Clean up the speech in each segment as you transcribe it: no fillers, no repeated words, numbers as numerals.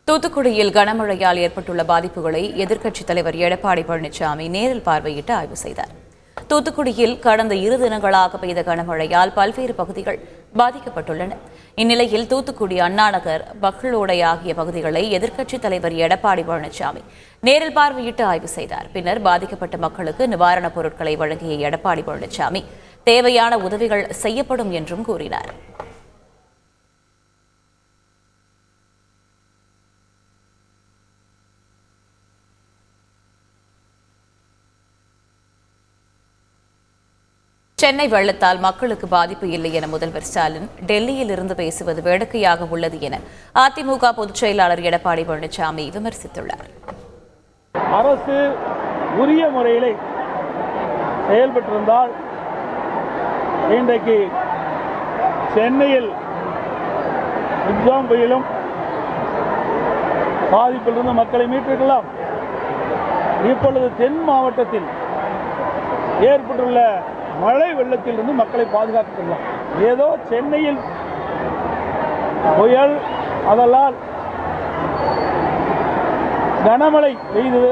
தூத்துக்குடியில் கனமழையால் ஏற்பட்டுள்ள பாதிப்புகளை எதிர்க்கட்சித் தலைவர் எடப்பாடி பழனிசாமி நேரில் பார்வையிட்டு ஆய்வு செய்தார். தூத்துக்குடியில் கடந்த 2 தினங்களாக பெய்த கனமழையால் பல்வேறு பகுதிகள் பாதிக்கப்பட்டுள்ளன. இந்நிலையில் தூத்துக்குடி அண்ணாநகர், பக்களோடை ஆகிய பகுதிகளை எதிர்க்கட்சித் தலைவர் எடப்பாடி பழனிசாமி நேரில் பார்வையிட்டு ஆய்வு செய்தார். பின்னர் பாதிக்கப்பட்ட மக்களுக்கு நிவாரணப் பொருட்களை வழங்கிய எடப்பாடி பழனிசாமி தேவையான உதவிகள் செய்யப்படும் என்றும் கூறினார். சென்னை வெள்ளத்தால் மக்களுக்கு பாதிப்பு இல்லை என முதல்வர் ஸ்டாலின் டெல்லியில் இருந்து பேசுவது வேடிக்கையாக உள்ளது என அதிமுக பொதுச் செயலாளர் எடப்பாடி பழனிசாமி விமர்சித்துள்ளார். அரசு உரிய முறையில் செயல்பட்டிருந்தால் இன்றைக்கு சென்னையில் புயலும் பாதிப்பிலிருந்து மக்களை மீட்டிருக்கலாம். இப்பொழுது தென் மாவட்டத்தில் ஏற்பட்டுள்ள மழை வெள்ளத்திலிருந்து மக்களை பாதுகாத்துக்கலாம். ஏதோ சென்னையில் புயல், அதனால் கனமழை பெய்து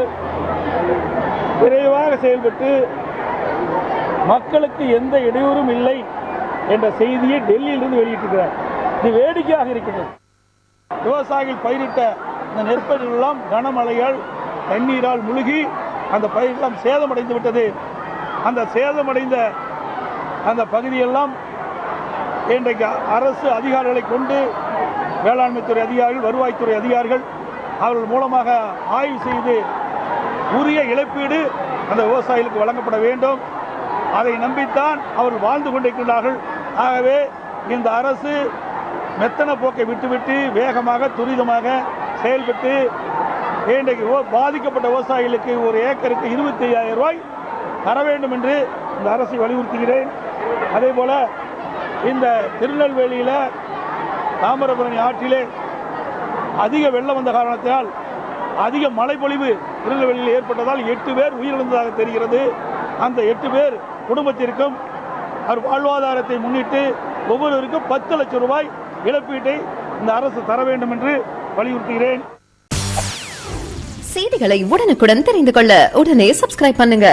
விரைவாக செயல்பட்டு மக்களுக்கு எந்த இடையூறும் இல்லை என்ற செய்தியை டெல்லியிலிருந்து வெளியிட்டிருக்கிறார். இது வேடிக்கையாக இருக்கிறது. விவசாயிகள் பயிரிட்ட இந்த நெற்பயிரெல்லாம் கனமழையால் தண்ணீரால் முழுகி அந்த பயிரெல்லாம் சேதமடைந்து விட்டது. அந்த சேதமடைந்த அந்த பகுதியெல்லாம் இன்றைக்கு அரசு அதிகாரிகளை கொண்டு வேளாண்மைத்துறை அதிகாரிகள், வருவாய்த்துறை அதிகாரிகள் அவர்கள் மூலமாக ஆய்வு செய்து உரிய இழப்பீடு அந்த விவசாயிகளுக்கு வழங்கப்பட வேண்டும். அதை நம்பித்தான் அவர்கள் வாழ்ந்து கொண்டிருக்கிறார்கள். ஆகவே இந்த அரசு மெத்தன போக்கை விட்டுவிட்டு வேகமாக துரிதமாக செயல்பட்டு இன்றைக்கு பாதிக்கப்பட்ட விவசாயிகளுக்கு ஒரு ஏக்கருக்கு 25,000 ரூபாய் தர வேண்டும் என்று இந்த அரசை வலியுறுத்துகிறேன். அதே போல இந்த திருநெல்வேலியில் தாமிரபரணி ஆற்றிலே அதிக வெள்ளம் வந்த காரணத்தால் அதிக மழைப்பொழிவு திருநெல்வேலியில் ஏற்பட்டதால் 8 பேர் உயிரிழந்ததாக தெரிகிறது. அந்த 8 பேர் குடும்பத்திற்கும் அவர் வாழ்வாதாரத்தை முன்னிட்டு ஒவ்வொருவருக்கும் 10 லட்சம் ரூபாய் இழப்பீட்டை இந்த அரசு தர வேண்டும் என்று வலியுறுத்துகிறேன். செய்திகளை உடனுக்குடன் தெரிந்து கொள்ள உடனே சப்ஸ்கிரைப் பண்ணுங்க.